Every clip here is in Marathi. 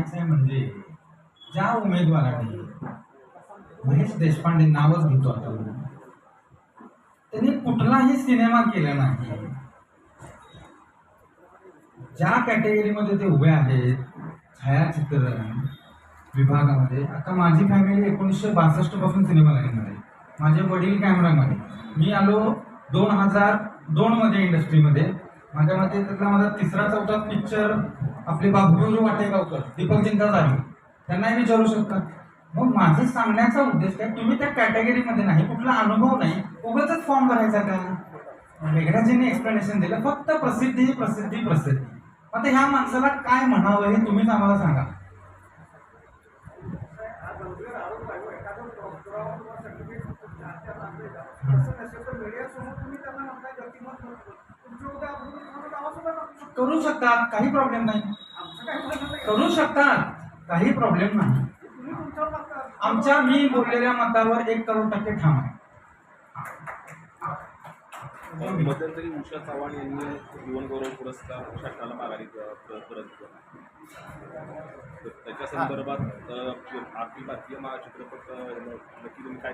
म्हणायचं आहे म्हणजे ज्या उमेदवाराने महेश देशपांडे नावच घेतो आता त्यांनी कुठलाही सिनेमा केला नाही. ज्या कॅटेगरीमध्ये ते उभे आहेत छायाचित्रण विभागामध्ये, आता माझी फॅमिली 1962 पासून सिनेमा लाईनमध्ये, माझे वडील कॅमेरामध्ये, मी आलो 2002 मध्ये इंडस्ट्रीमध्ये. माझ्या मते त्यातला माझा तिसरा चौथा पिक्चर आपले बाबूराव वाटेगावकर, दीपक चिंता झाली, त्यांनाही विचारू शकता. मग माझं सांगण्याचा उद्देश काय, तुम्ही त्या कॅटेगरीमध्ये नाही, कुठला अनुभव नाही, उगाच फॉर्म भरायचा का? मेघराजींनी एक्सप्लेनेशन दिलं, फक्त प्रसिद्धी प्रसिद्धी प्रसिद्धी. आता ह्या माणसाला काय म्हणावं हे तुम्हीच आम्हाला सांगा. करू शकतात, काही प्रॉब्लेम नाही. करू शकतात, काही प्रॉब्लेम नाही. आमच्या मी बोललेल्या मतावर 1,00,00,000% ठाम आहे. मध्यंतरी उषा चव्हाण यांनी जीवनगौरव पुरस्कार शासनाला माघारी परत केला. त्याच्या संदर्भात अखिल भारतीय महाचित्रपट नक्की तुम्ही काय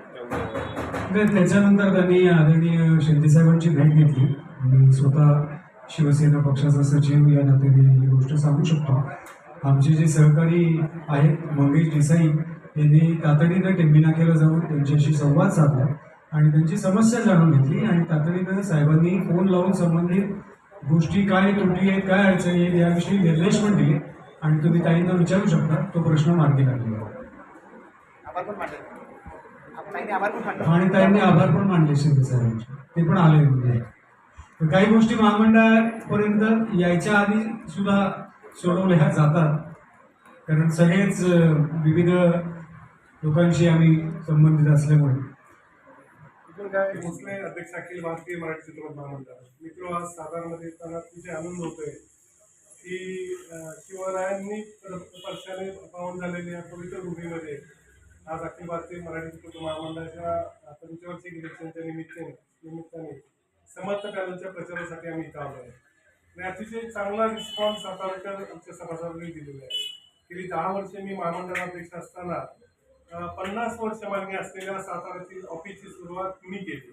त्याच्यानंतर त्यांनी आदरणीय शिंदेसाहेबांची भेट घेतली आणि स्वतः शिवसेना पक्षाचा सचिव या नात्याने ही गोष्ट सांगू शकतो. आमचे जे सहकारी आहेत मंगेश देसाई यांनी तातडीनं टेंबिनाक्याला जाऊन त्यांच्याशी संवाद साधला आणि त्यांची समस्या जाणून घेतली आणि तातडीनं साहेबांनी फोन लावून संबंधित गोष्टी काय त्रुटी आहेत, काय अडचणी आहेत याविषयी निर्देश पण दिले आणि तुम्ही ताईंना विचारू शकता, तो प्रश्न मार्गी लागला. आणि ताईंनी आभार पण मानले शिंदे साहेबांचे, ते पण आले. म्हणजे तर काही गोष्टी महामंडळापर्यंत यायच्या आधी सुद्धा सोडवल्या जातात, कारण सगळेच विविध लोकांशी आम्ही संबंधित असल्यामुळे. काय भोसले अध्यक्ष अखिल भारतीय मराठी चित्रपट महामंडळ. मित्र, आज सातारामध्ये येताना तुझे आनंद होतोय की शिवरायांनी स्पर्शाने पावन झालेल्या या पवित्र भूमीमध्ये आज अखिल भारतीय मराठी चित्रपट महामंडळाच्या 45 इलेक्शनच्या निमित्ताने समर्थ पॅनलच्या प्रचारासाठी आम्ही इथं आलो आहे. आणि अतिशय चांगला रिस्पॉन्स सातारकर आमच्या सभासदांनी दिलेला आहे. गेली 10 वर्षे मी महामंडळाध्यक्ष असताना 50 वर्ष मागणी असलेल्या साताऱ्यातील ऑफिसची सुरुवात मी केली.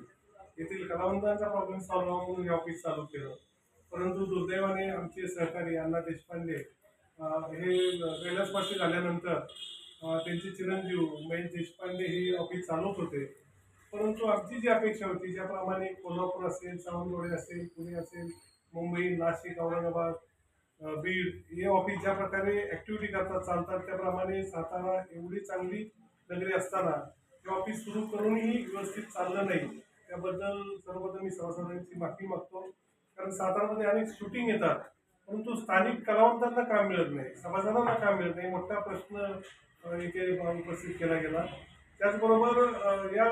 येथील कलावंतांचा प्रॉब्लेम सॉल्व्ह व्हावा म्हणून हे ऑफिस चालू केलं. परंतु दुर्दैवाने आमचे सहकारी अण्णा देशपांडे हे कैलासवासी झाल्यानंतर त्यांचे चिरंजीव महेश देशपांडे हे ऑफिस चालवत होते. परंतु आमची जी अपेक्षा होती, ज्याप्रमाणे कोल्हापूर असेल, सावंतवाडी असेल, पुणे असेल, मुंबई, नाशिक, औरंगाबाद, बीड हे ऑफिस ज्या प्रकारे ॲक्टिव्हिटी करतात चालतात, त्याप्रमाणे सातारा एवढी चांगली नगरी असताना ते ऑफिस सुरू करूनही व्यवस्थित चाललं नाही. त्याबद्दल सर्वप्रथम मी सभासदांची माफी मागतो. कारण सातारामध्ये अनेक शूटिंग येतात, परंतु स्थानिक कलावंतांना काम मिळत नाही, सभासदांना काम मिळत नाही, मोठा प्रश्न इथे उपस्थित केला गेला. त्याचबरोबर या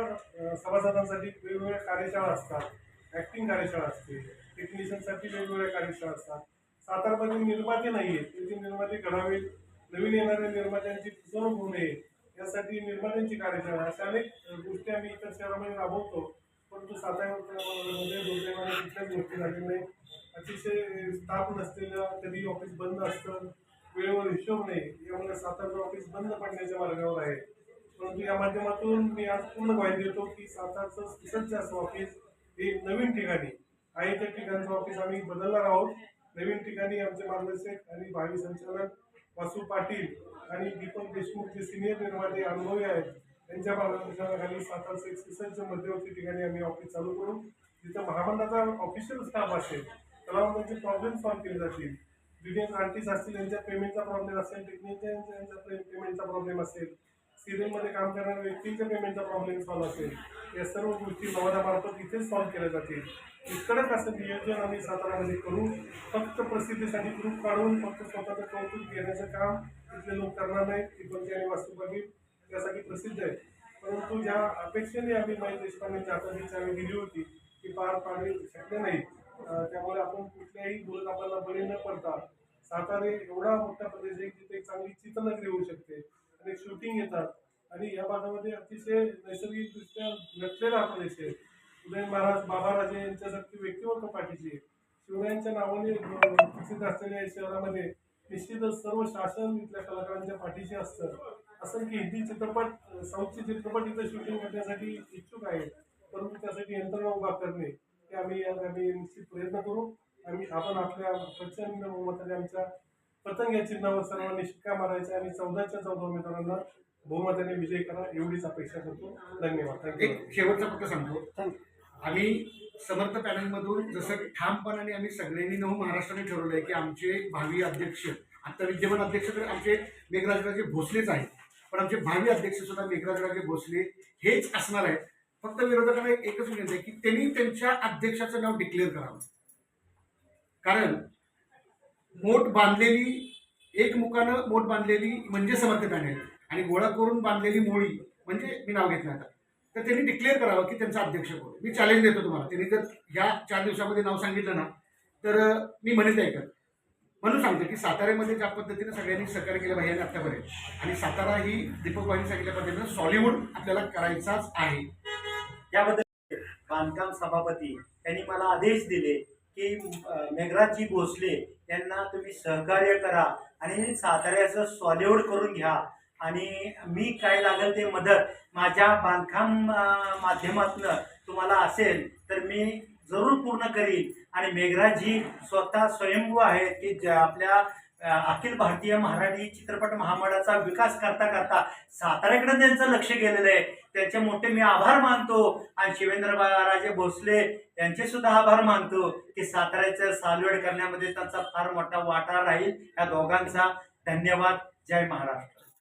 सभासदांसाठी वेगवेगळ्या कार्यशाळा असतात, ॲक्टिंग कार्यशाळा असते, टेक्निशियनसाठी वेगवेगळ्या कार्यशाळा असतात. सातारामध्ये निर्माते नाही आहेत, त्याचे निर्माते घडावेत, नवीन येणाऱ्या निर्मात्यांची फसवणूक होऊ नये यासाठी निर्मात्यांची कार्यशाळा, अशा अनेक गोष्टी आम्ही इतर शहरामध्ये राबवतो. परंतु साताऱ्यामध्ये दुर्दैवाने कुठल्याच गोष्टी झालेल्या नाही. अतिशय स्टाफ नसलेलं, कधी ऑफिस बंद असतं, वेळेवर हिशोब नाही, यामुळे सातारचं ऑफिस बंद पडण्याच्या मार्गावर आहे. परंतु या माध्यमातून मी आज पूर्ण ग्वाही देतो की सातारचं सुसज्ज असं ऑफिस हे नवीन ठिकाणी आहे, त्या ठिकाणचं ऑफिस आम्ही बदलणार आहोत. नवीन ठिकाणी आमचे मार्गदर्शक आणि भावी संचालक वासू पाटील आणि दीपक देशमुख जे सिनियर निर्माते अनुभवी आहेत, त्यांच्या मार्गदर्शनाखाली सातारचं एक सुसज्ज मध्यवर्ती ठिकाणी आम्ही ऑफिस चालू करू, जिथं महामंडळाचा ऑफिशियल स्टाफ असेल, कलावंतांचे प्रॉब्लेम सॉल्व्ह केले जातील, ज्युनियर आर्टिस्ट असतील त्यांच्या पेमेंटचा प्रॉब्लेम असेल, टेक्निशियनचा पेमेंटचा प्रॉब्लेम असेल, सिरियलमध्ये काम करणाऱ्या व्यक्तींच्या पेमेंटचा प्रॉब्लेम सॉल्व्ह असेल, या सर्व गोष्टी नवादामार्फत इथेच सॉल्व्ह केल्या जातील. इकडंच असं नियोजन आम्ही सातारामध्ये करू. फक्त प्रसिद्धीसाठी ग्रुप काढून फक्त स्वतःचं कौतुक घेण्याचं काम इथले लोक करणार नाहीत. टिपणजी आणि वास्तू पाटील त्यासाठी प्रसिद्ध आहे. परंतु ज्या अपेक्षेने आम्ही महेश देशपांडेंच्या हाताची चावी दिली होती ती पार पाडू शकले नाही. त्यामुळे आपण कुठल्याही भूलथापाला बळी न पडता सातारा एवढा मोठा प्रदेश आहे जिथे चांगली चित्रनगरी होऊ शकते आणि शूटिंग येतात आणि या भागामध्ये अतिशय नैसर्गिकदृष्ट्या नटलेला प्रदेश आहे. उदय महाराज, बाबाराजे यांच्यासारखी व्यक्तिमत्व पाठीची शिवरायांच्या नावाने प्रसिद्ध असलेल्या या शहरामध्ये निश्चितच सर्व शासन इथल्या कलाकारांच्या पाठीशी असतं. असं की हिंदी चित्रपट, साऊथचे चित्रपट इथं शूटिंग करण्यासाठी इच्छुक आहेत, परंतु त्यासाठी यंत्रणा उभा करणे हे आम्ही निश्चित प्रयत्न करू. आपण आपल्या प्रचंड बहुमताने आमच्या पतंग या चिन्हावर सर्वांनी शिक्का मारायचा आणि 14च्या 14 उमेदवारांना बहुमताने विजय करा एवढीच अपेक्षा करतो. धन्यवाद. थँक्यू. एक शेवटचा फक्त सांगतो, आम्ही समर्थ पॅनलमधून जसं ठामपणाने आम्ही सगळ्यांनी नऊ महाराष्ट्राने ठरवलंय की आमचे भावी अध्यक्ष, आता विद्यमान अध्यक्ष तर आमचे मेघराजराजे भोसलेच आहेत, पण आमचे भावी अध्यक्ष सुद्धा मेघराजराजे भोसले हेच असणार आहेत. फक्त विरोधकांना एकच विनंती आहे की त्यांनी त्यांच्या अध्यक्षाचं नाव डिक्लेअर करावं. कारण मोठ बांधलेली, एकमुखानं मोठ बांधलेली म्हणजे समर्थ पॅनल आणि गोळा करून बांधलेली मोळी म्हणजे मी नाव घेतलं आता, तर त्यांनी डिक्लेअर करावं की त्यांचा अध्यक्ष कोण. मी चॅलेंज देतो तुम्हाला, त्यांनी जर ह्या 4 दिवसामध्ये नाव सांगितलं ना तर मी म्हणत ऐकत म्हणून सांगतो की साताऱ्यामध्ये ज्या पद्धतीने सगळ्यांनी सहकार्य केलं पाहिजे आत्तापर्यंत, आणि सातारा ही दीपक भाईंनी सांगितल्या पद्धतीनं सॉलिवूड आपल्याला करायचाच आहे. याबद्दल बांधकाम सभापती यांनी मला आदेश दिले की मेघराजजी भोसले यांना तुम्ही सहकार्य करा आणि साताऱ्याचं सॉलिवूड करून घ्या, आणि मी काय लागेल ते मदत माझ्या बांधकाम माध्यमातून तुम्हाला असेल तर मी जरूर पूर्ण करीन. आणि मेघराजजी स्वतः स्वयंभू आहेत की आपल्या अखिल भारतीय मराठी चित्रपट महामंडळाचा विकास करता करता साताऱ्याकडे त्यांचं लक्ष गेलेलं आहे. त्यांचे मोठे मी आभार मानतो, आणि शिवेंद्रराजे भोसले यांचे सुद्धा आभार मानतो की साताऱ्याचं सालवेड करण्यामध्ये त्यांचा फार मोठा वाटा राहील. या दोघांचा धन्यवाद. जय महाराष्ट्र.